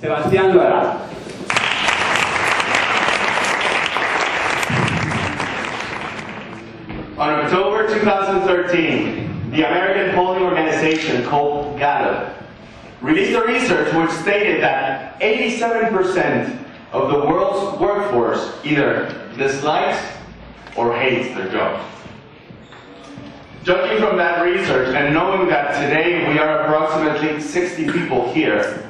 Sebastián lo hará. On October 2013, the American polling organization called Gallup released a research which stated that 87% of the world's workforce either dislikes or hates their job. Judging from that research and knowing that today we are approximately 60 people here,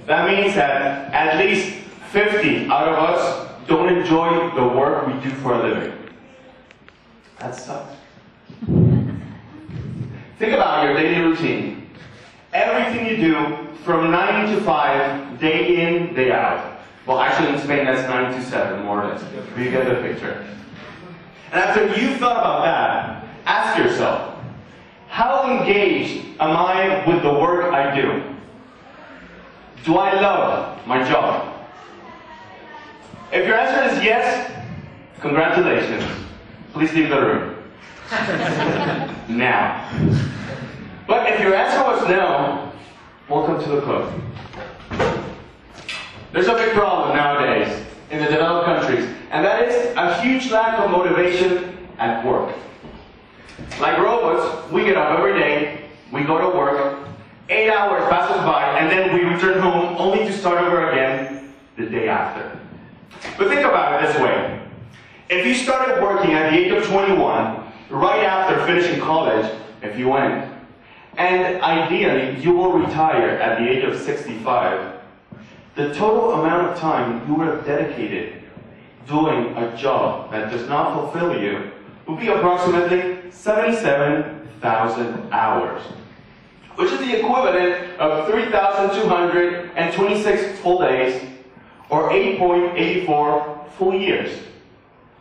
that means that at least 50 out of us don't enjoy the work we do for a living. That sucks. Think about your daily routine. Everything you do from 9 to 5, day in, day out. Well, actually in Spain that's 9 to 7, more or less. But you get the picture. And after you've thought about that, ask yourself, how engaged am I with the work I do? Do I love my job? If your answer is yes, congratulations. Please leave the room. Now. But if your answer was no, welcome to the club. There's a big problem nowadays in the developed countries, and that is a huge lack of motivation at work. Like robots, we get up every day, we go to work, 8 hours passes by, and then we return home only to start over again the day after. But think about it this way. If you started working at the age of 21, right after finishing college, if you went, and ideally you will retire at the age of 65, the total amount of time you would have dedicated doing a job that does not fulfill you would be approximately 77,000 hours, which is the equivalent of 3,226 full days, or 8.84 full years.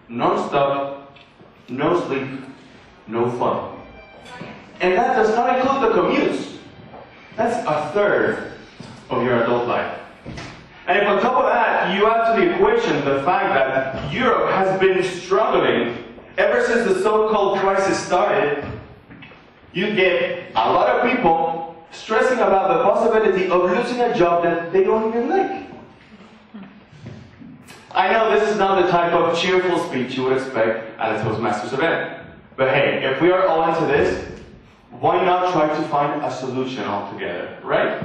Non-stop, no sleep, no fun. And that does not include the commutes. That's a third of your adult life. And if on top of that, you add to the equation the fact that Europe has been struggling ever since the so-called crisis started, you get a lot of people stressing about the possibility of losing a job that they don't even like. I know this is not the type of cheerful speech you would expect at a Toastmasters event. But hey, if we are all into this, why not try to find a solution altogether, right?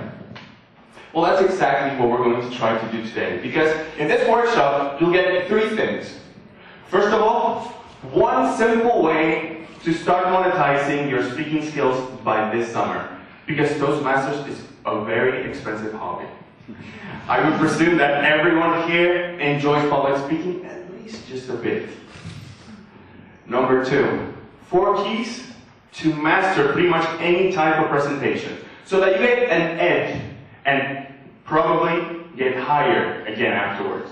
Well, that's exactly what we're going to try to do today. Because in this workshop, you'll get 3 things. First of all, one simple way to start monetizing your speaking skills by this summer. Because Toastmasters is a very expensive hobby. I would presume that everyone here enjoys public speaking at least just a bit. Number 2, 4 keys to master pretty much any type of presentation, so that you get an edge and probably get hired again afterwards.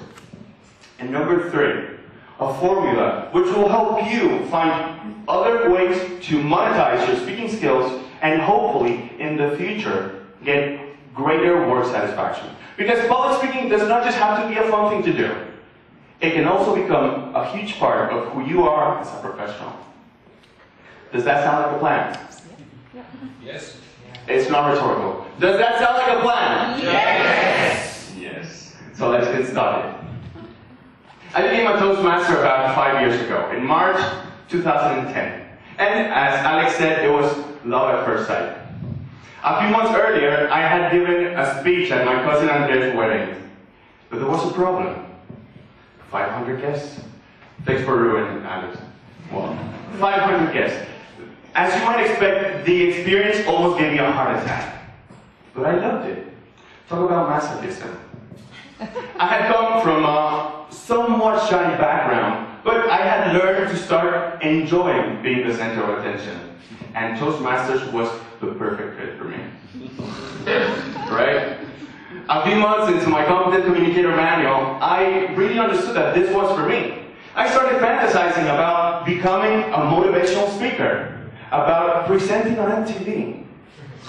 And number 3, a formula which will help you find other ways to monetize your speaking skills and hopefully in the future get greater work satisfaction. Because public speaking does not just have to be a fun thing to do. It can also become a huge part of who you are as a professional. Does that sound like a plan? Yes. It's not rhetorical. Does that sound like a plan? Yes. Yes. So let's get started. I became a Toastmaster about 5 years ago, in March 2010. And as Alex said, it was love at first sight. A few months earlier, I had given a speech at my cousin Andre's wedding. But there was a problem. 500 guests. Thanks for ruining Alex. Well, 500 guests. As you might expect, the experience almost gave me a heart attack. But I loved it. Talk about masochism. I had come from a somewhat shy background, but I had learned to start enjoying being the center of attention. And Toastmasters was the perfect fit for me. Right? A few months into my Competent Communicator manual, I really understood that this was for me. I started fantasizing about becoming a motivational speaker, about presenting on MTV,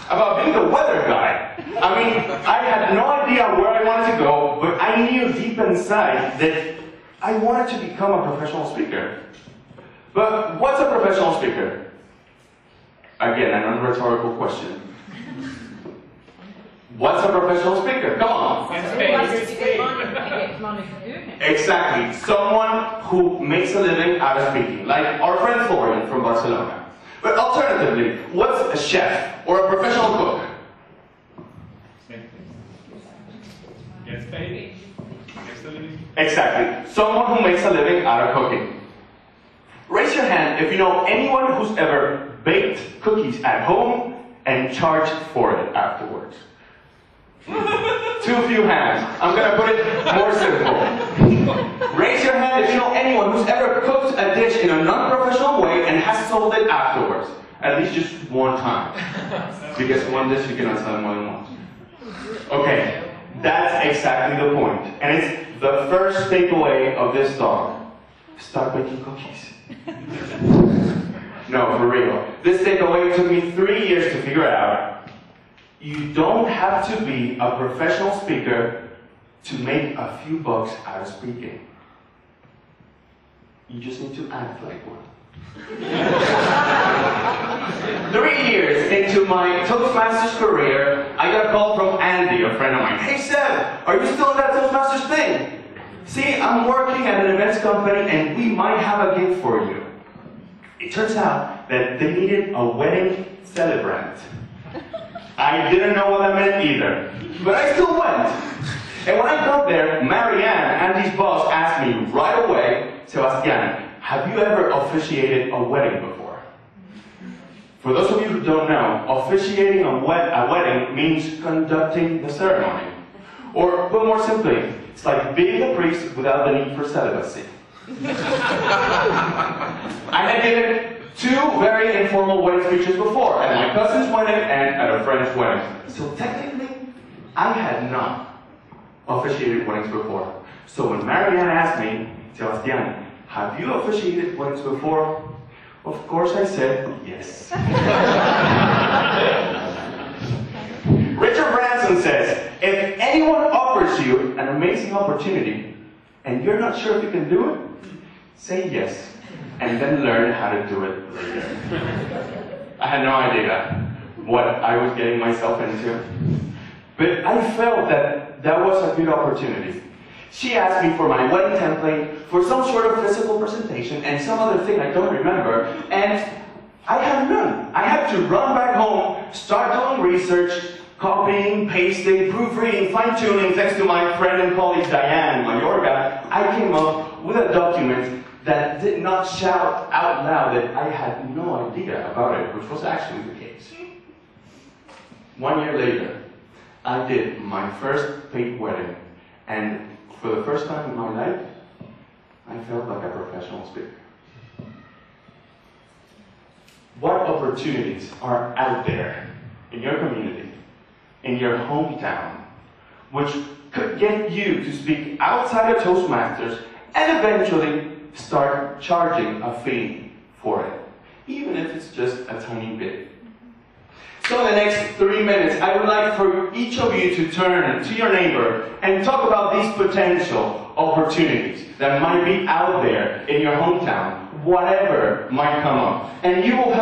about being the weather guy. I mean, I had no idea where I wanted to go, but I knew deep inside that I wanted to become a professional speaker. But what's a professional speaker? Again, an unrhetorical question. What's a professional speaker? Come on. Get money for doing it. Exactly. Someone who makes a living out of speaking, like our friend Florian from Barcelona. But alternatively, what's a chef or a professional cook? Gets paid. Gets the living. Exactly. Someone who makes a living out of cooking. Raise your hand if you know anyone who's ever baked cookies at home and charged for it afterwards. Too few hands. I'm going to put it more simple. Raise your hand if you know anyone who's ever cooked a dish in a non-professional way and has sold it afterwards. At least just one time. Because one dish you cannot sell more than once. Okay, that's exactly the point. And it's the first takeaway of this talk. Start baking cookies. No, for real. This takeaway took me 3 years to figure out. You don't have to be a professional speaker to make a few bucks out of speaking. You just need to act like one. 3 years into my Toastmasters career, I got a call from Andy, a friend of mine. Hey Seb, are you still in that Toastmasters thing? See, I'm working at an events company and we might have a gig for you. It turns out that they needed a wedding celebrant. I didn't know what that meant either, but I still went. And when I got there, Marianne, Andy's boss, asked me right away, Sebastian, have you ever officiated a wedding before? For those of you who don't know, officiating a wedding means conducting the ceremony. Or, put more simply, it's like being a priest without the need for celibacy. I had given 2 very informal wedding speeches before, at my cousin's wedding and at a friend's wedding. So technically, I had not officiated weddings before. So when Marianne asked me, Sebastian, have you officiated weddings before? Of course I said yes. Richard Branson says, if anyone offers you an amazing opportunity and you're not sure if you can do it, say yes. And then learn how to do it later. I had no idea what I was getting myself into. But I felt that that was a good opportunity. She asked me for my wedding template, for some sort of physical presentation, and some other thing I don't remember, and I had none. I had to run back home, start doing research, copying, pasting, proofreading, fine-tuning, thanks to my friend and colleague Diane in Mallorca. I came up with a document that did not shout out loud that I had no idea about it, which was actually the case. 1 year later, I did my first paid wedding, and for the first time in my life, I felt like a professional speaker. What opportunities are out there in your community, in your hometown, which could get you to speak outside of Toastmasters and eventually start charging a fee for it, even if it's just a tiny bit. So in the next 3 minutes, I would like for each of you to turn to your neighbor and talk about these potential opportunities that might be out there in your hometown, whatever might come up. And it will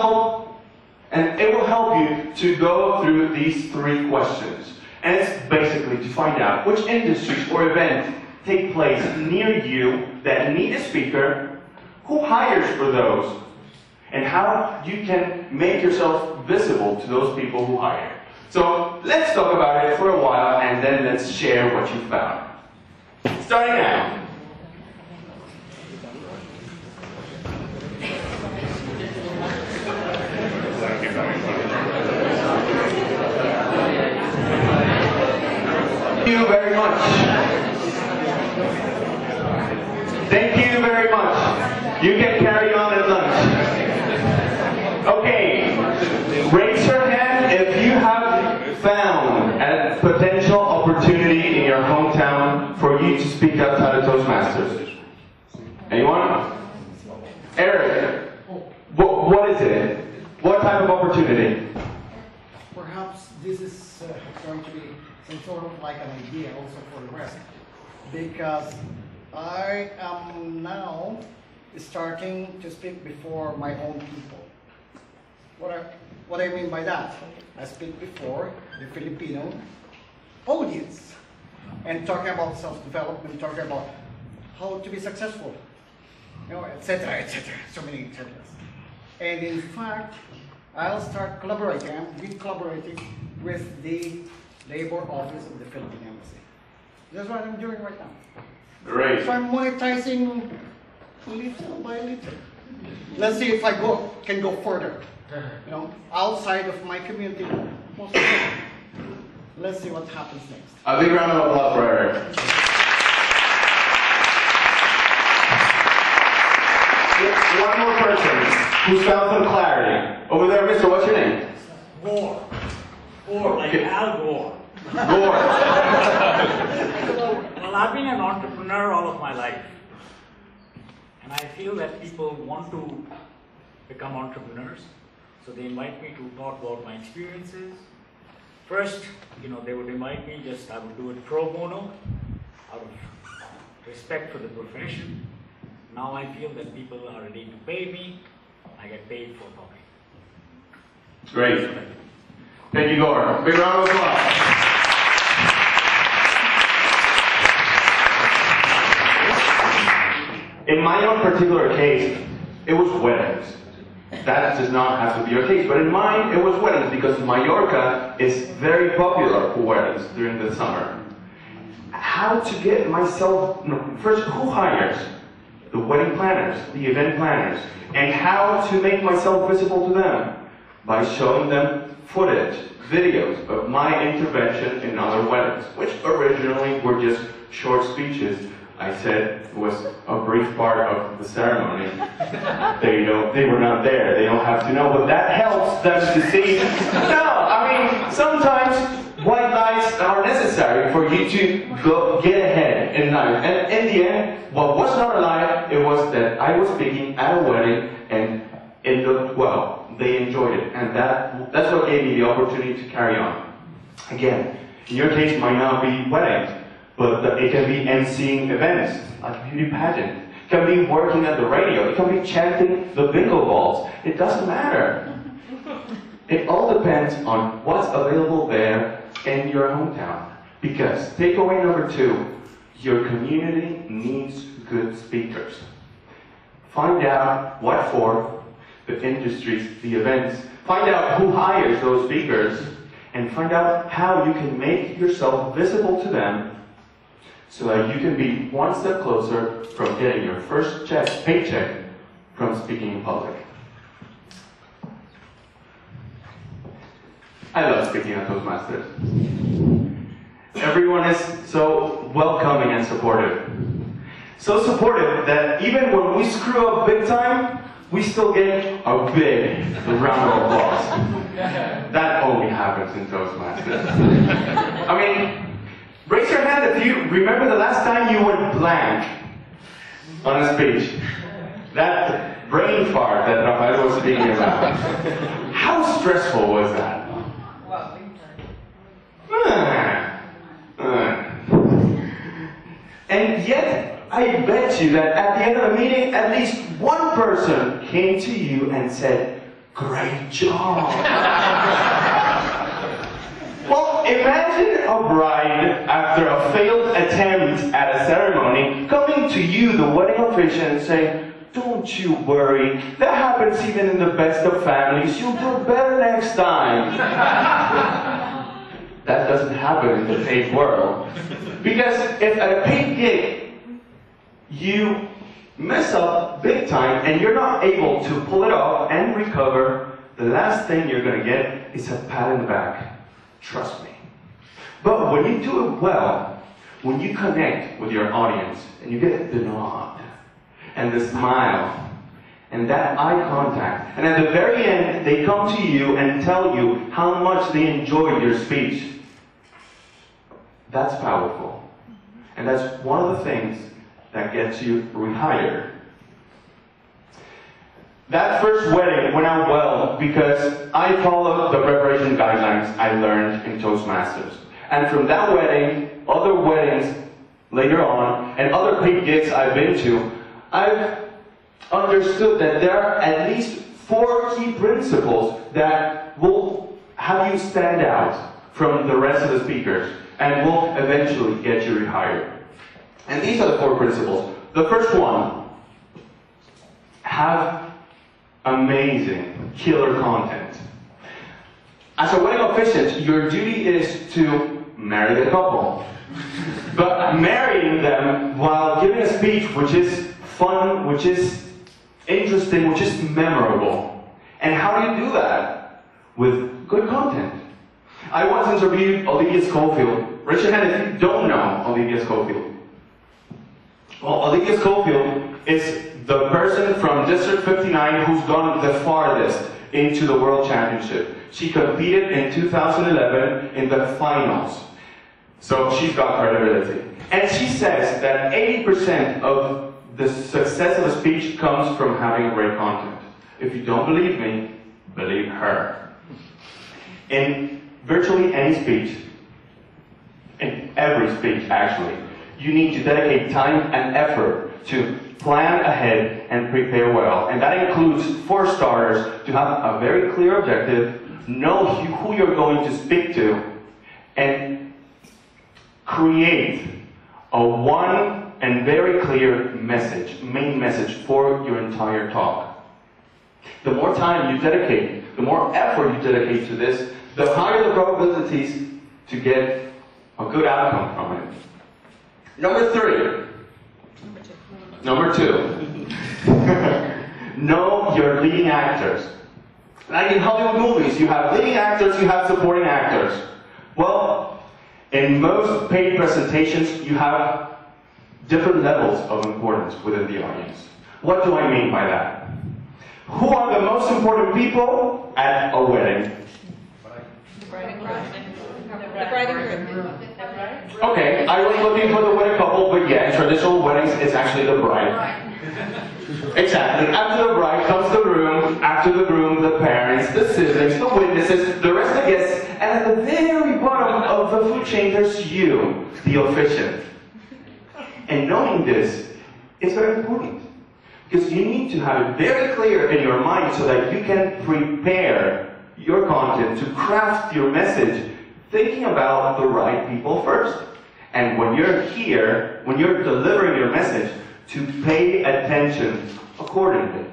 help you to go through these 3 questions. And it's basically to find out which industries or events take place near you that need a speaker, who hires for those, and how you can make yourself visible to those people who hire. So let's talk about it for a while and then let's share what you found. Starting now. Thank you very much. Thank you very much. You can carry on at lunch. Okay, raise your hand if you have found a potential opportunity in your hometown for you to speak outside of Toastmasters. Anyone? Eric, what is it? What type of opportunity? Perhaps this is going to be some sort of like an idea also for the rest, because I am now starting to speak before my own people. What I mean by that, I speak before the Filipino audience and talking about self-development, talking about how to be successful, you know, etc., so many etc. And in fact, I'll start collaborating. I'm been collaborating with the labor office of the Philippine Embassy. That's what I'm doing right now. Great. So I'm monetizing little by little. Let's see if I can go further. You know, outside of my community. Let's see what happens next. A big round of applause for Eric. One more person who's found some clarity. Over there, mister, what's your name? Gore. Gore, like Al Gore. Gore. Well, I've been an entrepreneur all of my life. And I feel that people want to become entrepreneurs. So they invite me to talk about my experiences. First, they would invite me, I would do it pro bono, out of respect for the profession. Now I feel that people are ready to pay me. I get paid for talking. Great. Thank you, Gore. Big round of applause. In my own particular case, it was weddings. That does not have to be your case, but in mine, it was weddings because Mallorca is very popular for weddings during the summer. How to get myself, first, who hires? The wedding planners, the event planners, and how to make myself visible to them by showing them footage, videos of my intervention in other weddings, which originally were just short speeches. I said it was a brief part of the ceremony. They were not there. They don't have to know, but that helps them to see. No, I mean, sometimes white lies are necessary for you to get ahead in life. And in the end, what was not a lie, it was that I was speaking at a wedding and it looked well. They enjoyed it. And that's what gave me the opportunity to carry on. Again, in your case, it might not be weddings, but it can be emceeing events, like a beauty pageant. It can be working at the radio. It can be chanting the bingo balls. It doesn't matter. It all depends on what's available there in your hometown. Because, takeaway number 2, your community needs good speakers. Find out what for, the industries, the events. Find out who hires those speakers, and find out how you can make yourself visible to them so that you can be one step closer from getting your first paycheck from speaking in public. I love speaking at Toastmasters. Everyone is so welcoming and supportive. So supportive that even when we screw up big time, we still get a big round of applause. That only happens in Toastmasters. I mean, raise your hand if you remember the last time you went blank on a speech. That brain fart that Rafael was speaking about. How stressful was that? Well, big time. And yet, I bet you that at the end of the meeting, at least one person came to you and said, "Great job." Well, imagine a bride, after a failed attempt at a ceremony, coming to you, the wedding official, and saying, "Don't you worry, that happens even in the best of families, you'll do better next time." That doesn't happen in the paid world. Because if at a paid gig, you mess up big time and you're not able to pull it off and recover, the last thing you're going to get is a pat in the back. Trust me. But when you do it well, when you connect with your audience and you get the nod and the smile and that eye contact, and at the very end they come to you and tell you how much they enjoyed your speech, that's powerful. And that's one of the things that gets you rehired. That first wedding went out well because I followed the preparation guidelines I learned in Toastmasters. And from that wedding, other weddings later on, and other paid gigs I've been to, I've understood that there are at least 4 key principles that will have you stand out from the rest of the speakers. and will eventually get you rehired. And these are the 4 principles. The first one, have amazing, killer content. As a wedding officiant, your duty is to marry the couple. But marrying them while giving a speech which is fun, which is interesting, which is memorable. And how do you do that? With good content. I once interviewed Olivia Schofield. Raise your hand if you don't know Olivia Schofield. Well, Olivia Schofield is the person from District 59 who's gone the farthest into the World Championship. She competed in 2011 in the finals. So she's got credibility. And she says that 80% of the success of a speech comes from having great content. If you don't believe me, believe her. In virtually any speech, in every speech actually, you need to dedicate time and effort to plan ahead and prepare well. And that includes, for starters, to have a very clear objective, know who you're going to speak to, and create a one and very clear message, main message for your entire talk. The more time you dedicate, the more effort you dedicate to this, the higher the probabilities to get a good outcome from it. Number 3. Number 2. Know your leading actors. Like in Hollywood movies, you have leading actors, you have supporting actors. Well, in most paid presentations, you have different levels of importance within the audience. What do I mean by that? Who are the most important people at a wedding? The bride and groom. Okay, I was looking for the wedding couple, but yeah, in traditional weddings, it's actually the bride. Exactly. After the bride comes the groom, after the groom, the parents, the siblings, the witnesses, the rest of the guests, and at the very bottom of the food chain, there's you, the officiant. And knowing this is very important, because you need to have it very clear in your mind so that you can prepare your content to craft your message thinking about the right people first. And when you're here, when you're delivering your message, to pay attention accordingly.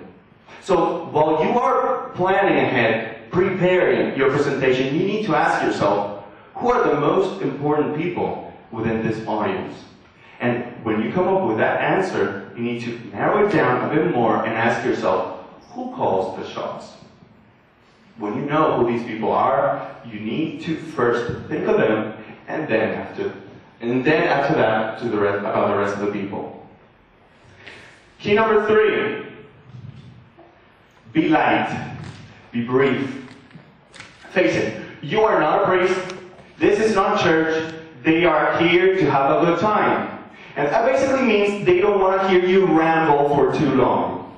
So while you are planning ahead, preparing your presentation, you need to ask yourself, who are the most important people within this audience? And when you come up with that answer, you need to narrow it down a bit more and ask yourself, who calls the shots? When you know who these people are, you need to first think of them, and then after that, to the rest of the people. Key number 3, be light, be brief. Face it, you are not a priest, this is not church, they are here to have a good time. And that basically means they don't want to hear you ramble for too long.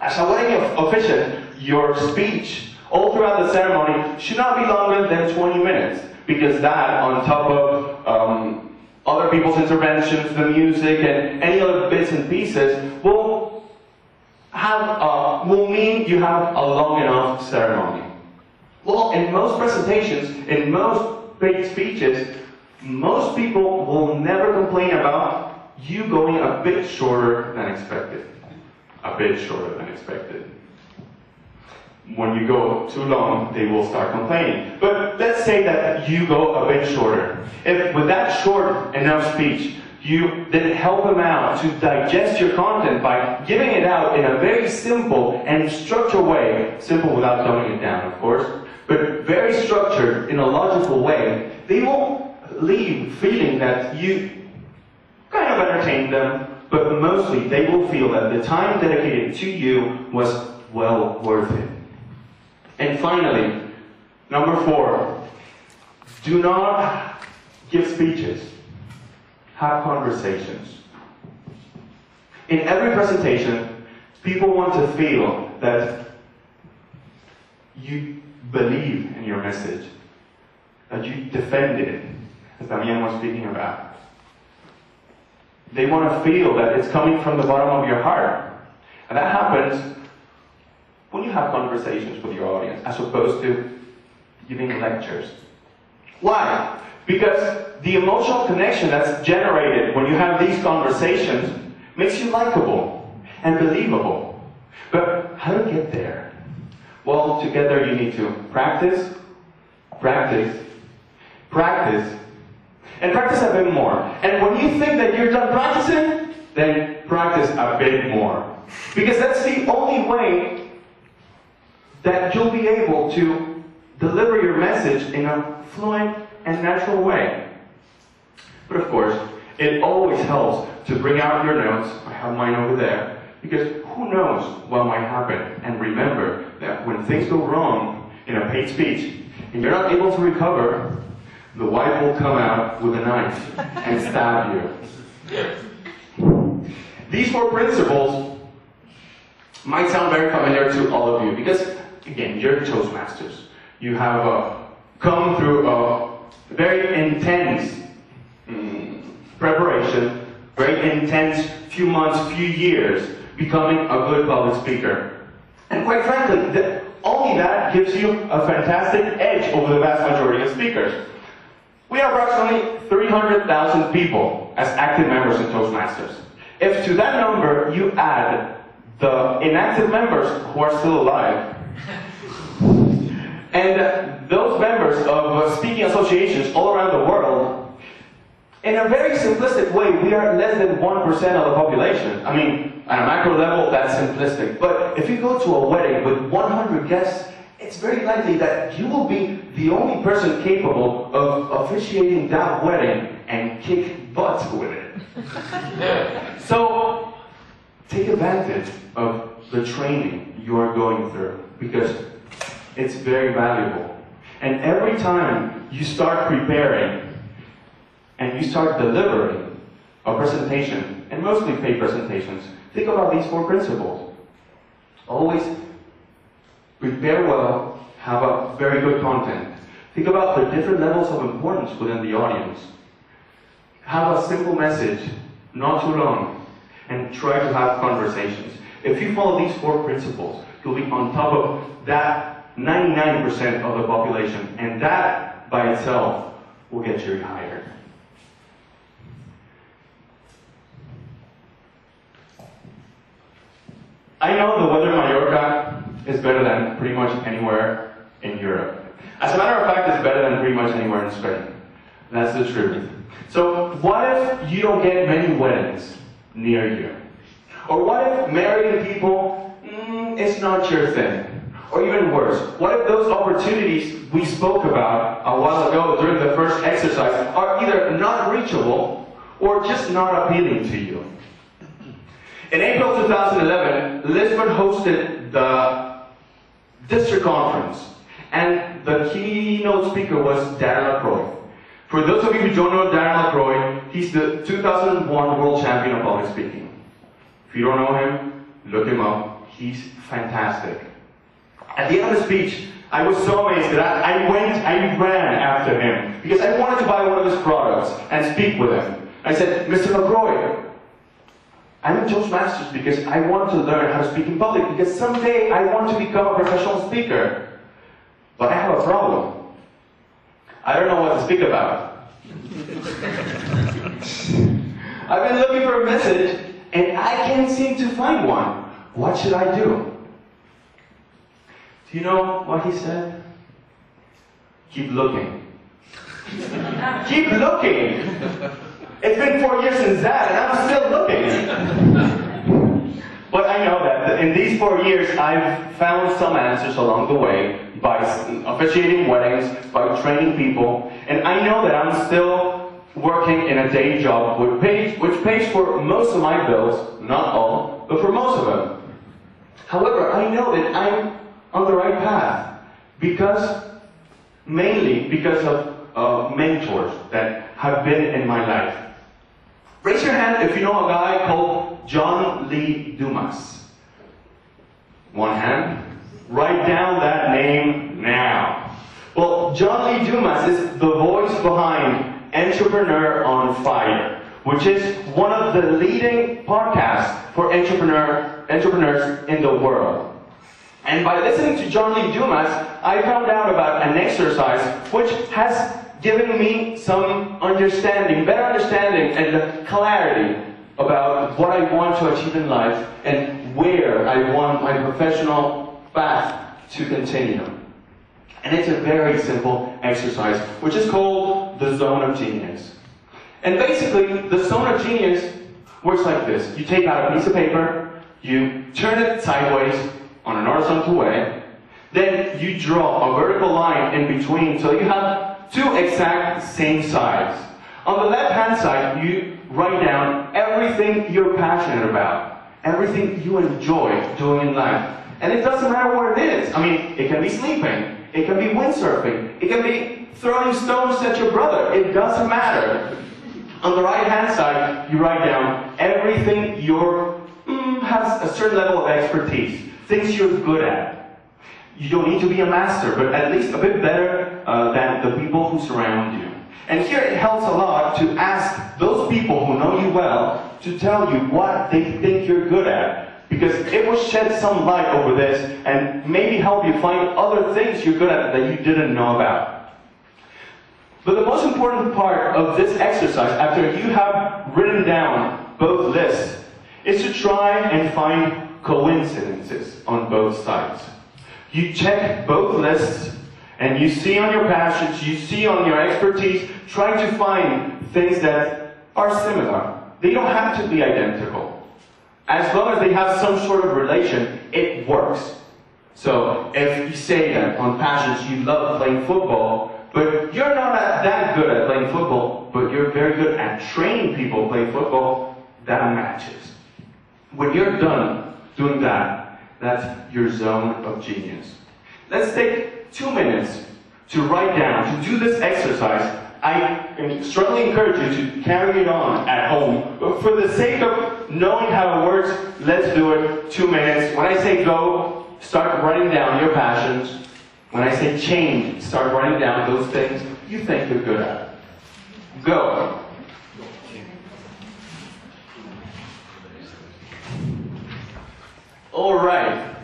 As a wedding officiant, your speech all throughout the ceremony should not be longer than 20 minutes, because that, on top of other people's interventions, the music, and any other bits and pieces, will mean you have a long enough ceremony. Well, in most presentations, in most paid speeches, most people will never complain about you going a bit shorter than expected. A bit shorter than expected. When you go too long, they will start complaining. But let's say that you go a bit shorter. If with that short enough speech, you then help them out to digest your content by giving it out in a very simple and structured way, simple without dumbing it down, of course, but very structured in a logical way, they will leave feeling that you kind of entertained them, but mostly they will feel that the time dedicated to you was well worth it. And finally, number 4, do not give speeches. Have conversations. In every presentation, people want to feel that you believe in your message, that you defend it, as Damian was speaking about. They want to feel that it's coming from the bottom of your heart. And that happens when you have conversations with your audience, as opposed to giving lectures. Why? Because the emotional connection that's generated when you have these conversations makes you likable and believable. But how to get there? Well, to get there you need to practice, practice, practice, and practice a bit more. And when you think that you're done practicing, then practice a bit more. Because that's the only way that you'll be able to deliver your message in a fluent and natural way. But of course, it always helps to bring out your notes. I have mine over there. Because who knows what might happen. And remember that when things go wrong in a paid speech, and you're not able to recover, the wife will come out with a knife and stab you. These 4 principles might sound very familiar to all of you because, again, you're Toastmasters. You have come through a very intense preparation, very intense few months, few years, becoming a good public speaker. And quite frankly, only that gives you a fantastic edge over the vast majority of speakers. We have approximately 300,000 people as active members in Toastmasters. If to that number you add the inactive members who are still alive, and those members of speaking associations all around the world, in a very simplistic way, we are less than 1% of the population. I mean, at a macro level, that's simplistic. But if you go to a wedding with 100 guests, it's very likely that you will be the only person capable of officiating that wedding and kick butts with it. So, take advantage of the training you are going through, because it's very valuable. And every time you start preparing and you start delivering a presentation, and mostly paid presentations, think about these 4 principles. Always prepare well, have a very good content. Think about the different levels of importance within the audience. Have a simple message, not too long, and try to have conversations. If you follow these 4 principles, you'll be on top of that 99% of the population, and that by itself will get you hired. I know the weather in Mallorca is better than pretty much anywhere in Europe. As a matter of fact, it's better than pretty much anywhere in Spain. That's the truth. So what if you don't get many weddings near you? Or what if marrying people is not your thing? Or even worse, what if those opportunities we spoke about a while ago during the first exercise are either not reachable or just not appealing to you? In April 2011, Lisbon hosted the district conference, and the keynote speaker was Darren LaCroix. For those of you who don't know Darren LaCroix, he's the 2001 world champion of public speaking. If you don't know him, look him up. He's fantastic. At the end of the speech, I was so amazed that I ran after him because I wanted to buy one of his products and speak with him. I said, Mr. LaCroix, I'm in Toastmasters because I want to learn how to speak in public, because someday I want to become a professional speaker. But I have a problem. I don't know what to speak about. I've been looking for a message and I can't seem to find one. What should I do? Do you know what he said? Keep looking. Keep looking! It's been 4 years since that, and I'm still looking. But I know that in these 4 years, I've found some answers along the way by officiating weddings, by training people, and I know that I'm still working in a day job which pays for most of my bills, not all, but for most of them. However, I know that I'm on the right path mainly because of mentors that have been in my life. Raise your hand if you know a guy called John Lee Dumas. One hand. Write down that name now. Well, John Lee Dumas is the voice behind Entrepreneur on Fire, which is one of the leading podcasts for entrepreneurs in the world. And by listening to John Lee Dumas, I found out about an exercise which has given me some understanding, better understanding and clarity about what I want to achieve in life and where I want my professional path to continue. And it's a very simple exercise, which is called the zone of genius. And basically, the zone of genius works like this. You take out a piece of paper, you turn it sideways on an horizontal way, then you draw a vertical line in between so you have two exact same sides. On the left-hand side, you write down everything you're passionate about, everything you enjoy doing in life. And it doesn't matter what it is. I mean, it can be sleeping, it can be windsurfing, it can be throwing stones at your brother. It doesn't matter. On the right-hand side, you write down everything has a certain level of expertise, things you're good at. You don't need to be a master, but at least a bit better than the people who surround you. And here it helps a lot to ask those people who know you well to tell you what they think you're good at, because it will shed some light over this and maybe help you find other things you're good at that you didn't know about. But the most important part of this exercise, after you have written down both lists, is to try and find coincidences on both sides. You check both lists, and you see on your passions, you see on your expertise, try to find things that are similar. They don't have to be identical. As long as they have some sort of relation, it works. So if you say that on passions you love playing football, but you're not that good at playing football, but you're very good at training people play football, that matches. When you're done doing that, that's your zone of genius. Let's take 2 minutes to write down, to do this exercise. I strongly encourage you to carry it on at home. But for the sake of knowing how it works, let's do it 2 minutes. When I say go, start writing down your passions. When I say change, start writing down those things you think you're good at. Go. All right.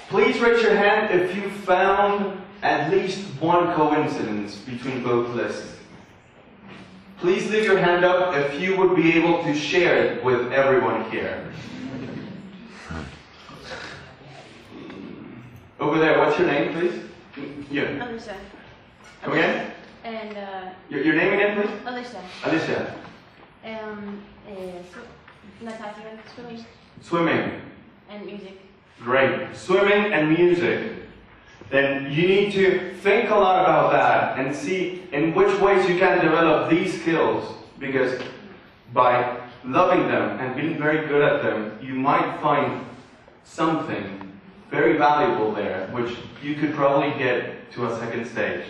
Please raise your hand if you found at least one coincidence between both lists. Please leave your hand up if you would be able to share it with everyone here. Over there, what's your name, please? Yeah. Alicia. Come again? And Your name again, please? Alicia. Alicia. Natasha, swimming Swimming. and music. Great. Swimming and music. Then you need to think a lot about that and see in which ways you can develop these skills, because by loving them and being very good at them, you might find something very valuable there, which you could probably get to a second stage,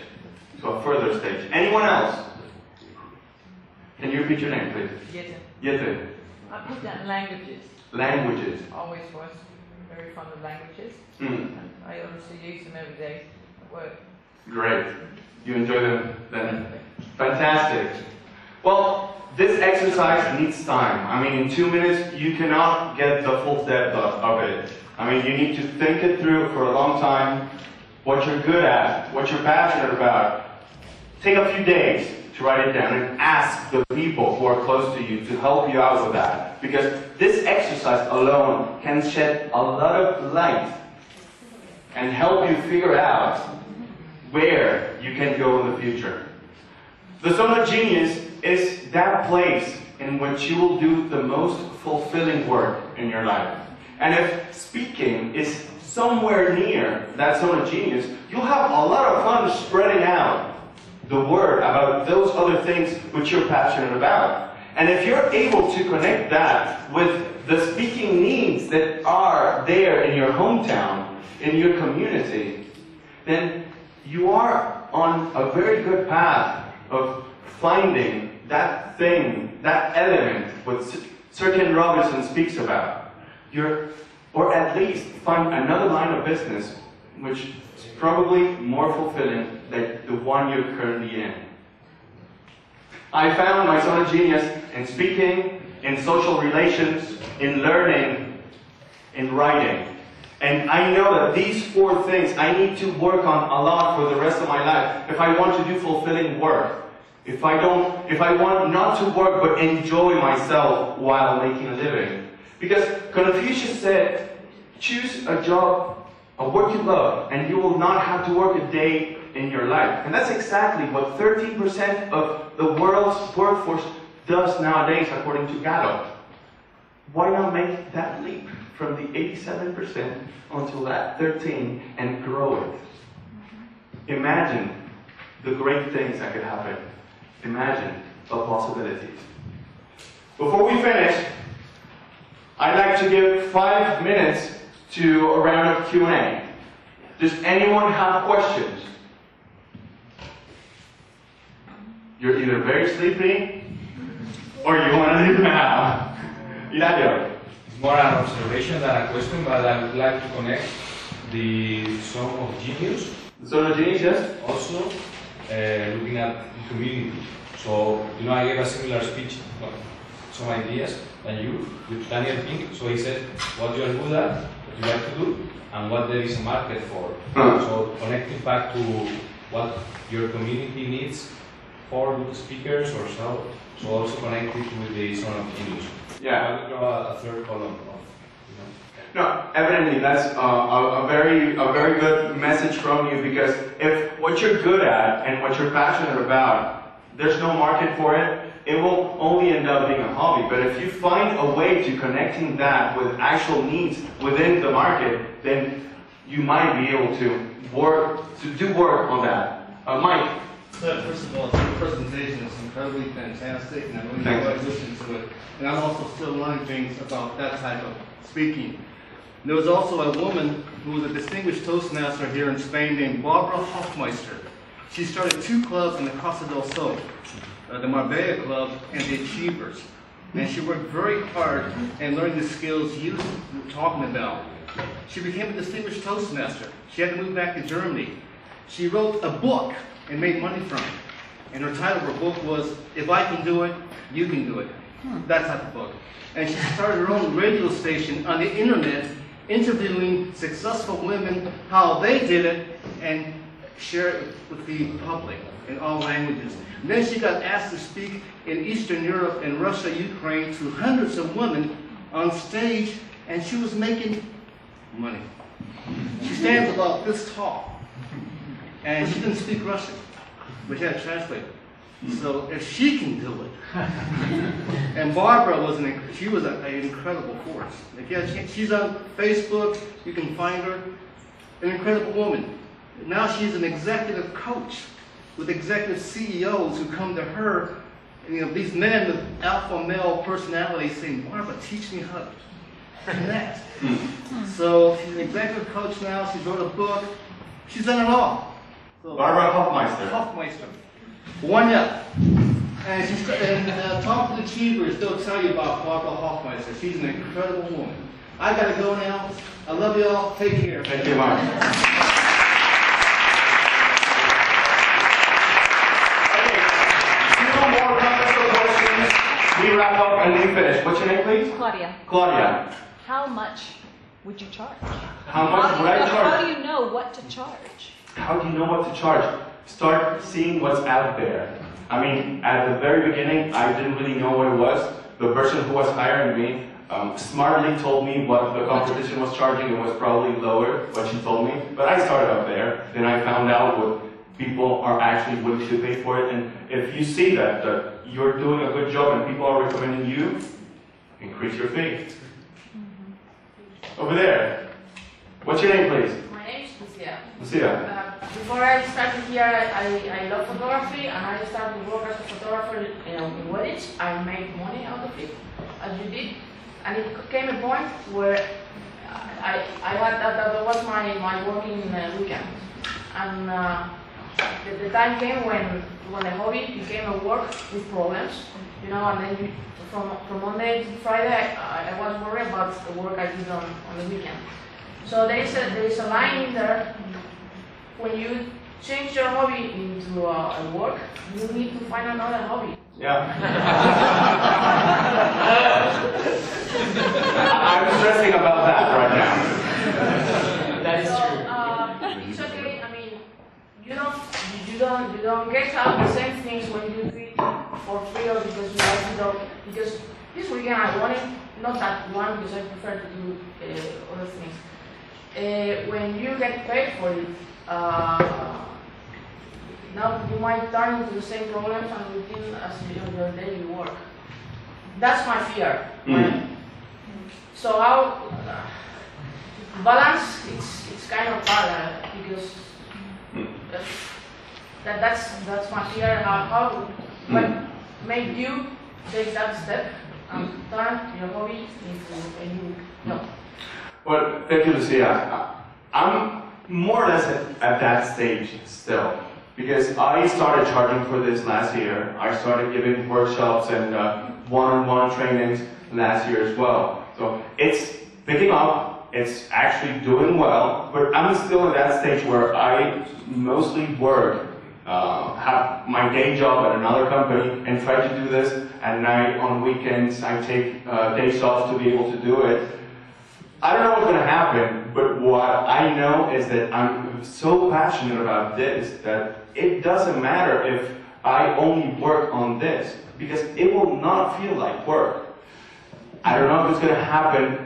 to a further stage. Anyone else? Can you repeat your name, please? Jette. Jette. I put down languages. Languages. Always was very fond of languages. Mm. And I obviously use them every day at work. Great. You enjoy them then? Fantastic. Well, this exercise needs time. I mean, in 2 minutes, you cannot get the full depth of it. I mean, you need to think it through for a long time, what you're good at, what you're passionate about. Take a few days to write it down and ask the people who are close to you to help you out with that. Because this exercise alone can shed a lot of light and help you figure out where you can go in the future. The zone of genius is that place in which you will do the most fulfilling work in your life. And if speaking is somewhere near that zone of genius, you'll have a lot of fun spreading out the word about those other things which you're passionate about. And if you're able to connect that with the speaking needs that are there in your hometown, in your community, then you are on a very good path of finding that thing, that element what Sir Ken Robinson speaks about. Or at least find another line of business which is probably more fulfilling than the one you're currently in. I found my zone of genius in speaking, in social relations, in learning, in writing. And I know that these 4 things I need to work on a lot for the rest of my life if I want to do fulfilling work. If I want not to work but enjoy myself while making a living. Because Confucius said, choose a job, a work you love, and you will not have to work a day in your life. And that's exactly what 13% of the world's workforce does nowadays, according to Gallup. Why not make that leap from the 87% onto that 13 and grow it? Imagine the great things that could happen. Imagine the possibilities. Before we finish, I'd like to give 5 minutes to a round of Q&A. Does anyone have questions? You're either very sleepy or you want to leave now. Ilario. It's more an observation than a question, but I would like to connect the Song of Genius. The Song of Genius, yes? Also, looking at the community. So, I gave a similar speech, some ideas than you, with Daniel Pink. So he said, what you are good at, what you like to do, and what there is a market for. So connecting back to what your community needs for good speakers or so. So also connected with the Song of Genius. Yeah. I will draw a third column of, No, evidently that's a very good message from you, because if what you're good at and what you're passionate about, there's no market for it, it will only end up being a hobby. But if you find a way to connecting that with actual needs within the market, then you might be able to do work on that. Mike. So first of all, your presentation is incredibly fantastic, and I really enjoyed listening to it. And I'm also still learning things about that type of speaking. There was also a woman who was a distinguished Toastmaster here in Spain named Barbara Hofmeister. She started 2 clubs in the Costa del Sol, the Marbella Club and the Achievers. And she worked very hard in learning the skills you were talking about. She became a distinguished Toastmaster. She had to move back to Germany. She wrote a book and made money from it. And her title of her book was, If I Can Do It, You Can Do It. That type of book. And she started her own radio station on the internet, interviewing successful women, how they did it, and share it with the public in all languages. And then she got asked to speak in Eastern Europe and Russia, Ukraine, to hundreds of women on stage, and she was making money. She stands about this tall, and she didn't speak Russian, but she had a translator. So if she can do it, and Barbara was an incredible force. She's on Facebook, you can find her, an incredible woman. Now she's an executive coach with executive CEOs who come to her, and, these men with alpha male personalities saying, Barbara, teach me how to connect. So she's an executive coach now, she's wrote a book, she's done it all. So, Barbara Hofmeister. Hofmeister. One up. And talk to the Achievers, they'll tell you about Barbara Hofmeister. She's an incredible woman. I gotta go now. I love you all. Take care. Thank you, Mike. More practical questions. We wrap up and we finish. What's your name, please? Claudia, Claudia. how much would you charge? How much would I How charge? do you know what to charge? How do you know what to charge? Start seeing what's out there. I mean, at the very beginning, I didn't really know what it was. The person who was hiring me smartly told me what the competition was charging. It was probably lower, what she told me. But I started up there. Then I found out what people are actually willing to pay for it. And if you see that you're doing a good job and people are recommending you, increase your fee. Over there. What's your name, please? My name is Lucia. Lucia. Before I started here, I love photography, and I started to work as a photographer in weddings. I made money out of it, as you did. And it came a point where I had that was my working weekend. And the time came when the hobby became a work with problems, and then from Monday to Friday, I was worried about the work I did on the weekend. So there is a line in there. When you change your hobby into a work, you need to find another hobby. Yeah. I'm stressing about that right now. That is So, true. it's okay. I mean, you don't get out the same things when you do it for free or because you like it or because this weekend I wanted not that one because I prefer to do other things. When you get paid for it, now you might turn into the same problems and routine as your daily work. That's my fear. So how balance? It's kind of hard because that's my fear. What made you take that step and turn your hobby into a new job? Well, thank you, Lucia. I'm more or less at that stage still. Because I started charging for this last year. I started giving workshops and one-on-one trainings last year as well. So it's picking up, it's actually doing well, but I'm still at that stage where I mostly work, have my day job at another company and try to do this at night, on weekends. I take days off to be able to do it. I don't know what's going to happen, but what I know is that I'm so passionate about this that it doesn't matter if I only work on this, because it will not feel like work. I don't know if it's going to happen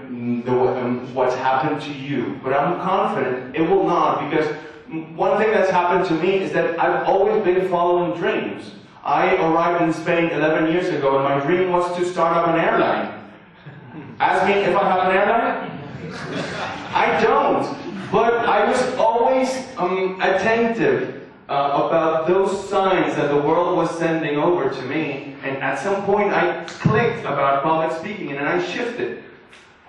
what's happened to you, but I'm confident it will not, because one thing that's happened to me is that I've always been following dreams. I arrived in Spain 11 years ago and my dream was to start up an airline. Ask me if I have an airline? I don't, but I was always attentive about those signs that the world was sending over to me, and at some point I clicked about public speaking and then I shifted.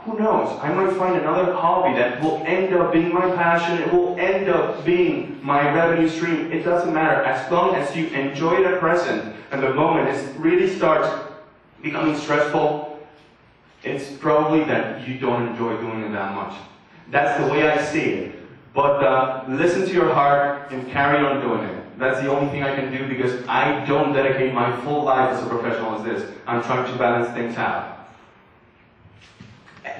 Who knows, I might find another hobby that will end up being my passion, it will end up being my revenue stream. It doesn't matter, as long as you enjoy the present and the moment it really starts becoming stressful, it's probably that you don't enjoy doing it that much. That's the way I see it. But listen to your heart and carry on doing it. That's the only thing I can do, because I don't dedicate my full life as a professional as this. I'm trying to balance things out.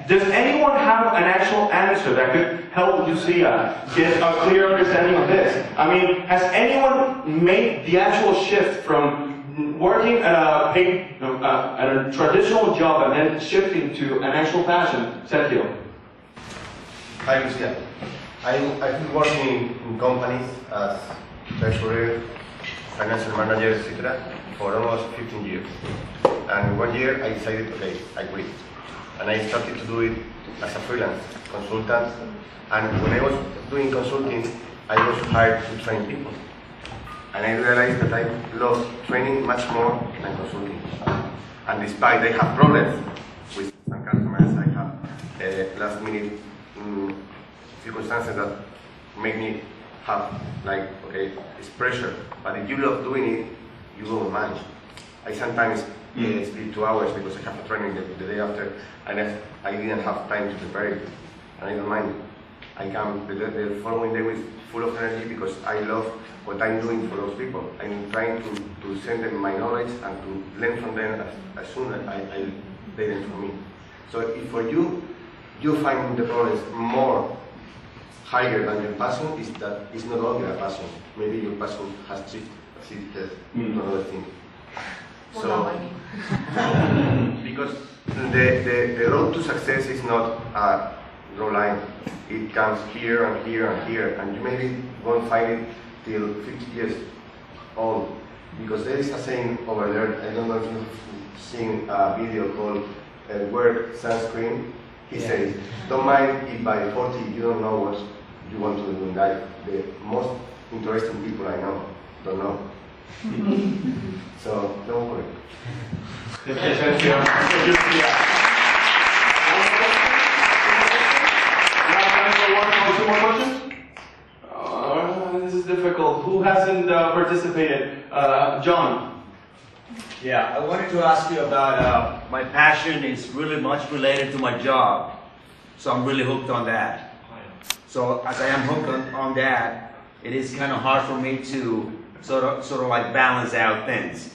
Does anyone have an actual answer that could help Lucia get a clear understanding of this? I mean, has anyone made the actual shift from working at a traditional job and then shifting to an actual passion? Sergio. Hi, Lucia. I've been working in companies as treasurer, financial manager, etc. for almost 15 years. And 1 year I decided, okay, I quit. And I started to do it as a freelance consultant. And when I was doing consulting, I was hired to train people. And I realized that I love training much more than consulting. And despite I have problems with some customers, I have last minute circumstances that make me have, like, okay, it's pressure, but if you love doing it, you don't mind. I sometimes split 2 hours because I have a training the day after, and I didn't have time to prepare it, and I don't mind. I come the following day with full of energy because I love what I'm doing for those people. I'm trying to send them my knowledge and to learn from them as soon as they learn from me. So if for you, you find the problems more higher than your passion, is that it's no longer a passion. Maybe your passion has shifted to another thing. So, because the road to success is not a raw line. It comes here and here and here, and you maybe won't find it till 50 years old. Because there is a saying over there, I don't know if you've seen a video called Wear Sunscreen. He says, don't mind if by 40 you don't know what you want to do in life. The most interesting people I know don't know. So don't worry. Two more questions? This is difficult. Who hasn't participated? John. Yeah, I wanted to ask you about my passion is really much related to my job. So I'm really hooked on that. So as I am hooked on that, it is kind of hard for me to sort of like balance out things.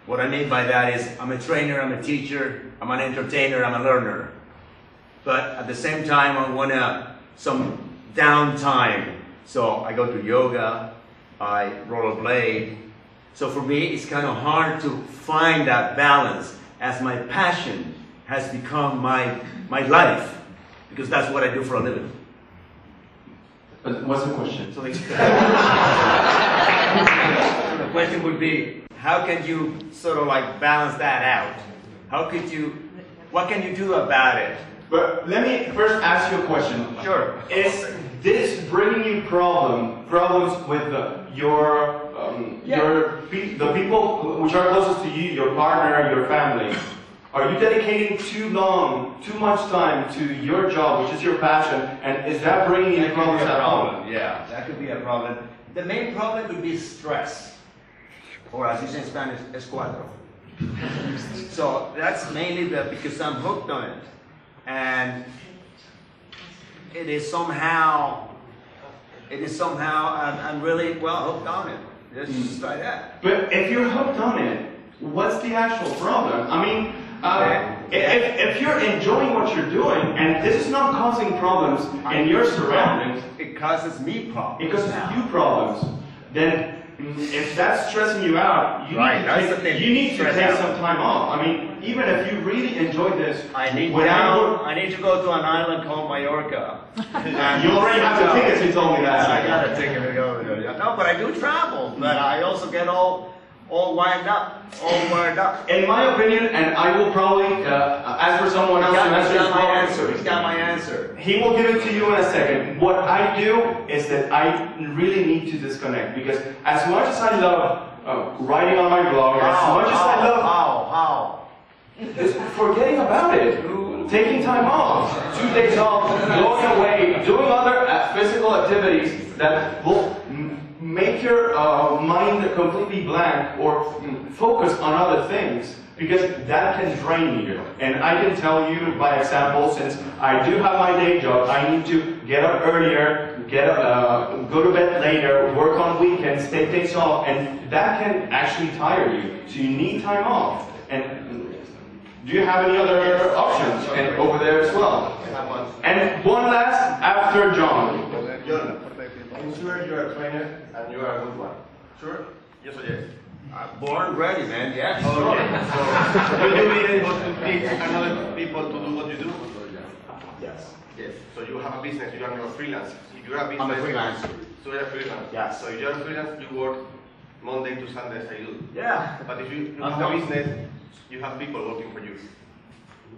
What I mean by that is I'm a trainer, I'm a teacher, I'm an entertainer, I'm a learner. But at the same time, I want some downtime. So I go to yoga, I rollerblade. So for me, it's kind of hard to find that balance as my passion has become my life, because that's what I do for a living. But what's the question? So the question would be, how can you sort of like balance that out? What can you do about it? But let me first ask you a question. Sure. Is this bringing you problems with the people which are closest to you, your partner, your family? Are you dedicating too much time to your job, which is your passion, and is that bringing you problems at home? Yeah, that could be a problem. The main problem would be stress, or as you say in Spanish, escuadro. So that's mainly because I'm hooked on it, and it is somehow I'm really hooked on it. Just try that. But if you're hooked on it, what's the actual problem? I mean, if you're enjoying what you're doing, and this is not causing problems in your surroundings, it causes me problems. It causes you problems. Then, if that's stressing you out, you need to take some time off. I mean, even if you really enjoy this, I need to go to an island called Mallorca. You already have the tickets. You told me that. I got a ticket to go there. No, but I do travel. But I also get all wired up. In my opinion, and I will probably ask for someone else to answer. He's got my answer. He will give it to you in a second. What I do is that I really need to disconnect, because as much as I love writing on my blog, as much as I love how just forgetting about it, taking time off, 2 days off, going away, doing other physical activities that will make your mind completely blank, or focus on other things, because that can drain you. And I can tell you by example, since I do have my day job, I need to get up earlier, go to bed later, work on weekends, take days off, and that can actually tire you. So you need time off. And do you have any other options over there as well? And one last after John. I'm sure you're a trainer and you are a good one. Sure? Yes or yes? Born ready, man. Yes. So, will you be able to teach another people to do what you do? Yes. Yes. So you have a business, you are not a freelance. If you are a business, I'm a freelancer. So you're a freelance. Yes. So if you're a freelance, you work Monday to Sunday as I do. Yeah. But if you have a business, you have people working for you.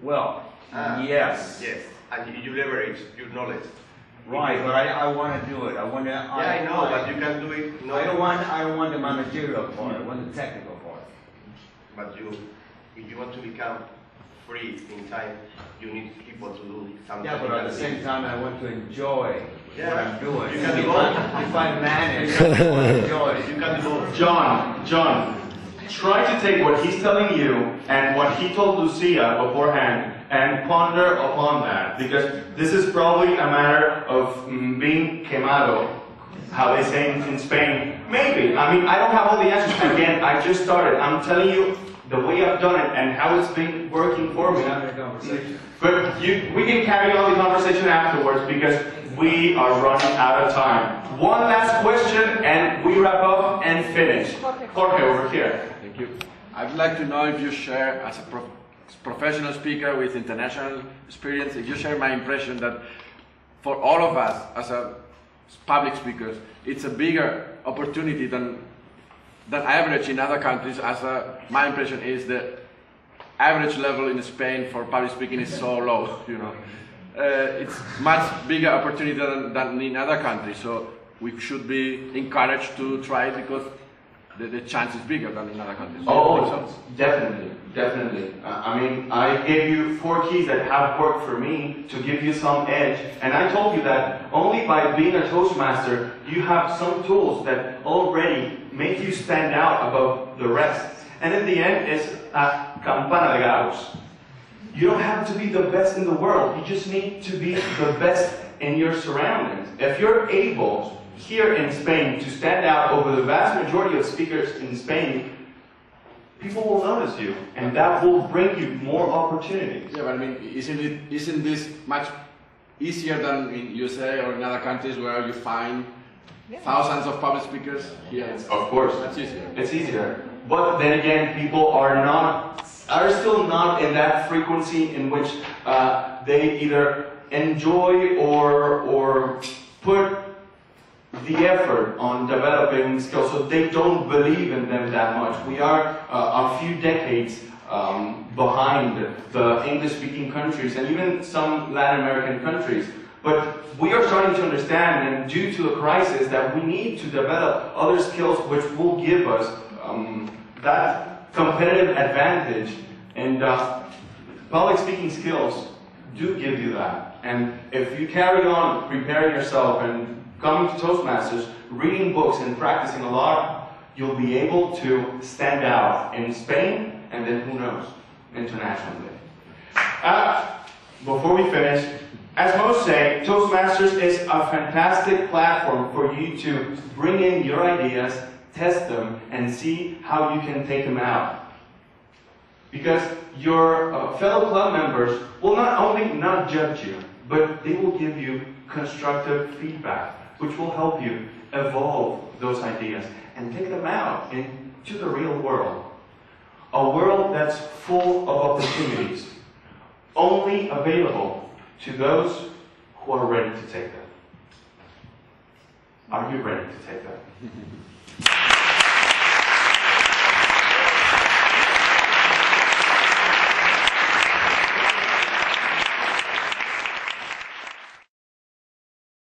Well, yes. Yes. And you leverage your knowledge. Right, but I want to do it. I know, but you can do it. I don't want the managerial part. I want the technical part. But if you want to become free in time, you need people to do something. Yeah, but at the same time, I want to enjoy what I'm doing. You can do both. If I manage, I want to enjoy. You can do both. John, try to take what he's telling you and what he told Lucia beforehand and ponder upon that, because this is probably a matter of being quemado, how they say in Spain. Maybe. I mean, I don't have all the answers. Again, I just started. I'm telling you the way I've done it and how it's been working for me. But we can carry on the conversation afterwards, because we are running out of time. One last question and we wrap up and finish. Jorge, over here. Thank you. I'd like to know if you share, as a professional speaker with international experience, if you share my impression that for all of us as public speakers, it's a bigger opportunity than average in other countries. My impression is the average level in Spain for public speaking is so low, you know. It's much bigger opportunity than in other countries, so we should be encouraged to try it, because the chance is bigger than in other countries. Definitely. I mean, I gave you 4 keys that have worked for me to give you some edge, and I told you that only by being a Toastmaster, you have some tools that already make you stand out above the rest. And in the end, it's a campana de gallos. You don't have to be the best in the world. You just need to be the best in your surroundings. If you're able, here in Spain, to stand out over the vast majority of speakers in Spain, people will notice you, and that will bring you more opportunities. Yeah, but I mean, isn't this much easier than in USA or in other countries where you find thousands of public speakers? Here, Of course. that's easier. It's easier. But then again, people are still not in that frequency in which they either enjoy or put the effort on developing skills, so they don't believe in them that much. We are a few decades behind the English-speaking countries and even some Latin American countries. But we are starting to understand, and due to the crisis, that we need to develop other skills which will give us that competitive advantage. And public speaking skills do give you that. And if you carry on preparing yourself and coming to Toastmasters, reading books and practicing a lot, you'll be able to stand out in Spain and then, who knows, internationally. Before we finish, as most say, Toastmasters is a fantastic platform for you to bring in your ideas, test them, and see how you can take them out. Because your fellow club members will not only not judge you, but they will give you constructive feedback, which will help you evolve those ideas and take them out into the real world. A world that's full of opportunities, only available to those who are ready to take them. Are you ready to take them?